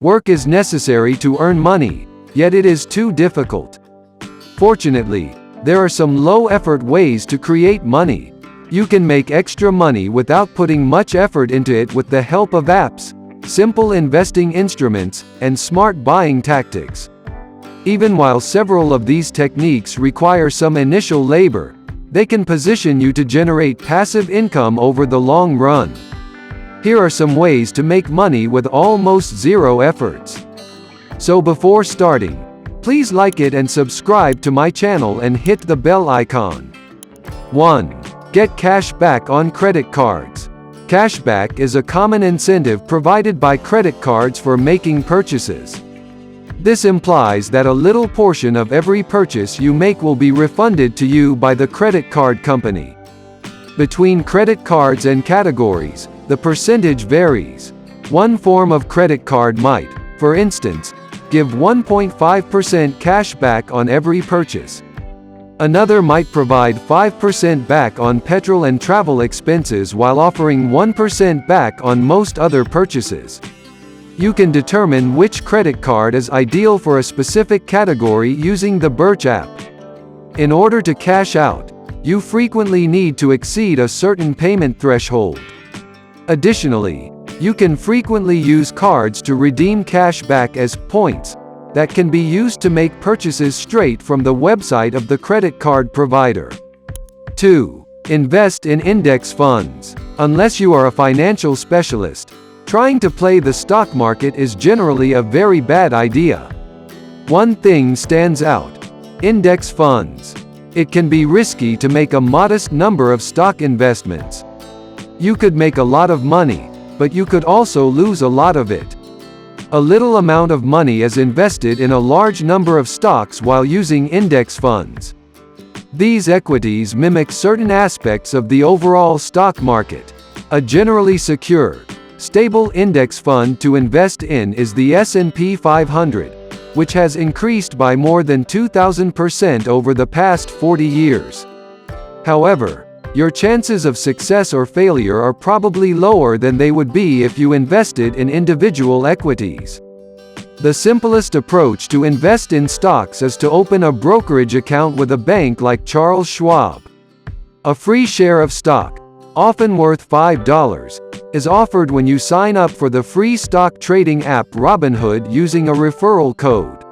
Work is necessary to earn money, yet it is too difficult. Fortunately, there are some low-effort ways to create money. You can make extra money without putting much effort into it with the help of apps, simple investing instruments, and smart buying tactics. Even while several of these techniques require some initial labor, they can position you to generate passive income over the long run. Here are some ways to make money with almost zero efforts. So before starting, please like it and subscribe to my channel and hit the bell icon. 1. Get cash back on credit cards. Cashback is a common incentive provided by credit cards for making purchases. This implies that a little portion of every purchase you make will be refunded to you by the credit card company. Between credit cards and categories, the percentage varies. One form of credit card might, for instance, give 1.5% cash back on every purchase. Another might provide 5% back on petrol and travel expenses while offering 1% back on most other purchases. You can determine which credit card is ideal for a specific category using the Birch app. In order to cash out, you frequently need to exceed a certain payment threshold. Additionally, you can frequently use cards to redeem cash back as points that can be used to make purchases straight from the website of the credit card provider. 2. Invest in index funds. Unless you are a financial specialist, trying to play the stock market is generally a very bad idea. One thing stands out: index funds. It can be risky to make a modest number of stock investments. You could make a lot of money, but you could also lose a lot of it. A little amount of money is invested in a large number of stocks while using index funds. These equities mimic certain aspects of the overall stock market. A generally secure, stable index fund to invest in is the S&P 500, which has increased by more than 2,000% over the past 40 years. However, your chances of success or failure are probably lower than they would be if you invested in individual equities. The simplest approach to invest in stocks is to open a brokerage account with a bank like Charles Schwab. A free share of stock, often worth $5, is offered when you sign up for the free stock trading app Robinhood using a referral code.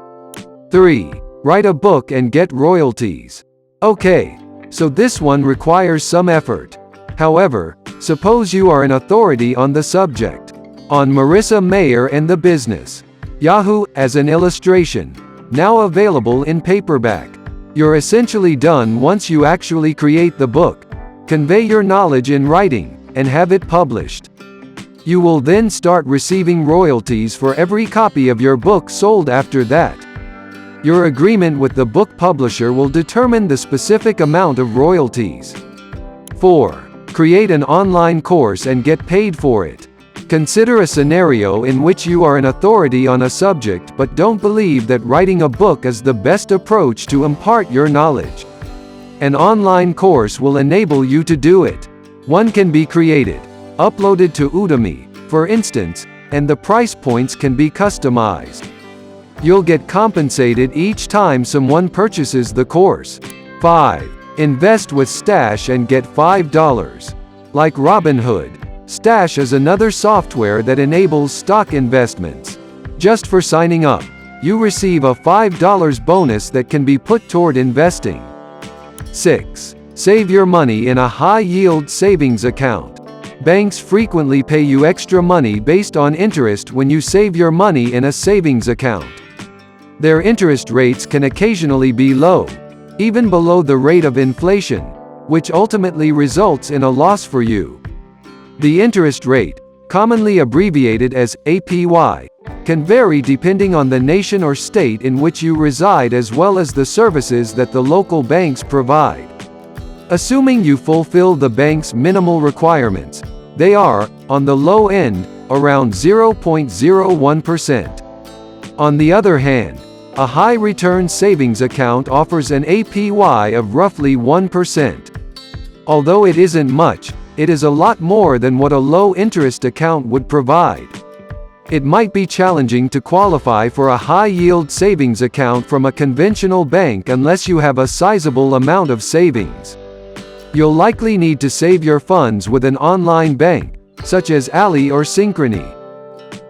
3. Write a book and get royalties. Okay, so this one requires some effort. However, suppose you are an authority on the subject. On Marissa Mayer and the Business. Yahoo, as an illustration. Now available in paperback. You're essentially done once you actually create the book, convey your knowledge in writing, and have it published. You will then start receiving royalties for every copy of your book sold after that. Your agreement with the book publisher will determine the specific amount of royalties. 4. Create an online course and get paid for it. Consider a scenario in which you are an authority on a subject but don't believe that writing a book is the best approach to impart your knowledge. An online course will enable you to do it. One can be created, uploaded to Udemy, for instance, and the price points can be customized. You'll get compensated each time someone purchases the course. 5. Invest with Stash and get $5. Like Robinhood, Stash is another software that enables stock investments. Just for signing up, you receive a $5 bonus that can be put toward investing. 6. Save your money in a high-yield savings account. Banks frequently pay you extra money based on interest when you save your money in a savings account. Their interest rates can occasionally be low, even below the rate of inflation, which ultimately results in a loss for you. The interest rate, commonly abbreviated as APY, can vary depending on the nation or state in which you reside as well as the services that the local banks provide. Assuming you fulfill the bank's minimal requirements, they are, on the low end, around 0.01%. On the other hand, a high-return savings account offers an APY of roughly 1%. Although it isn't much, it is a lot more than what a low-interest account would provide. It might be challenging to qualify for a high-yield savings account from a conventional bank unless you have a sizable amount of savings. You'll likely need to save your funds with an online bank, such as Ally or Synchrony.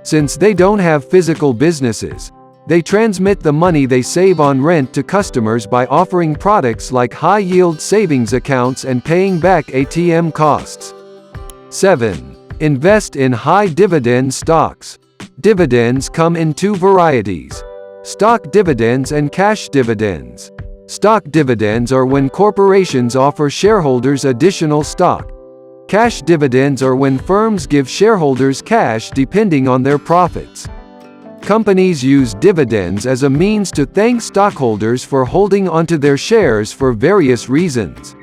Since they don't have physical businesses, they transmit the money they save on rent to customers by offering products like high-yield savings accounts and paying back ATM costs. 7. Invest in high-dividend stocks. Dividends come in two varieties: stock dividends and cash dividends. Stock dividends are when corporations offer shareholders additional stock. Cash dividends are when firms give shareholders cash depending on their profits. Companies use dividends as a means to thank stockholders for holding onto their shares for various reasons.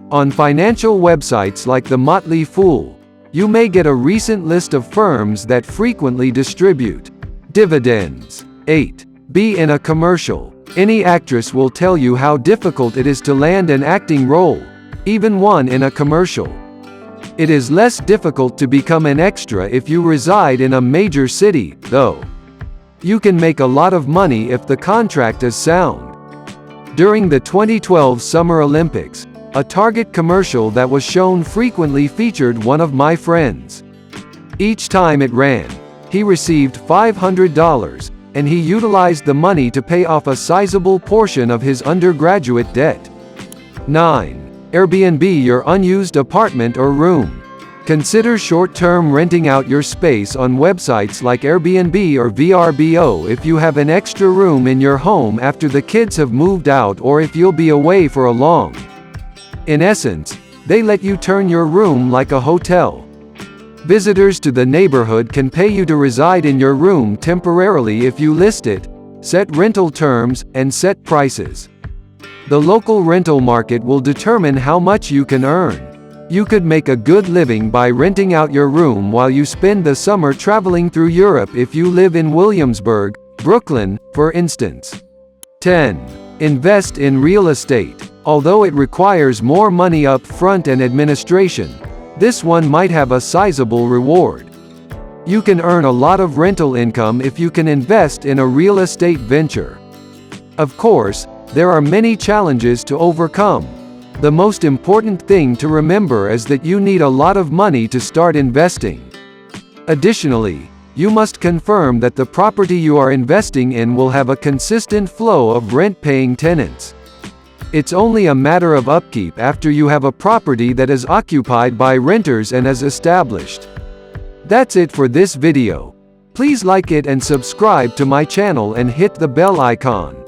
On financial websites like The Motley Fool, you may get a recent list of firms that frequently distribute dividends. 8. Be in a commercial. Any actress will tell you how difficult it is to land an acting role, even one in a commercial. It is less difficult to become an extra if you reside in a major city, though. You can make a lot of money if the contract is sound. During the 2012 Summer Olympics, a Target commercial that was shown frequently featured one of my friends. Each time it ran, he received $500, and he utilized the money to pay off a sizable portion of his undergraduate debt. 9. Airbnb your unused apartment or room. Consider short-term renting out your space on websites like Airbnb or VRBO if you have an extra room in your home after the kids have moved out or if you'll be away for a long. In essence, they let you turn your room like a hotel. Visitors to the neighborhood can pay you to reside in your room temporarily if you list it, set rental terms, and set prices. The local rental market will determine how much you can earn. You could make a good living by renting out your room while you spend the summer traveling through Europe if you live in Williamsburg, Brooklyn, for instance. 10. Invest in real estate. Although it requires more money up front and administration, this one might have a sizable reward. You can earn a lot of rental income if you can invest in a real estate venture. Of course, there are many challenges to overcome. The most important thing to remember is that you need a lot of money to start investing. Additionally, you must confirm that the property you are investing in will have a consistent flow of rent-paying tenants. It's only a matter of upkeep after you have a property that is occupied by renters and is established. That's it for this video. Please like it and subscribe to my channel and hit the bell icon.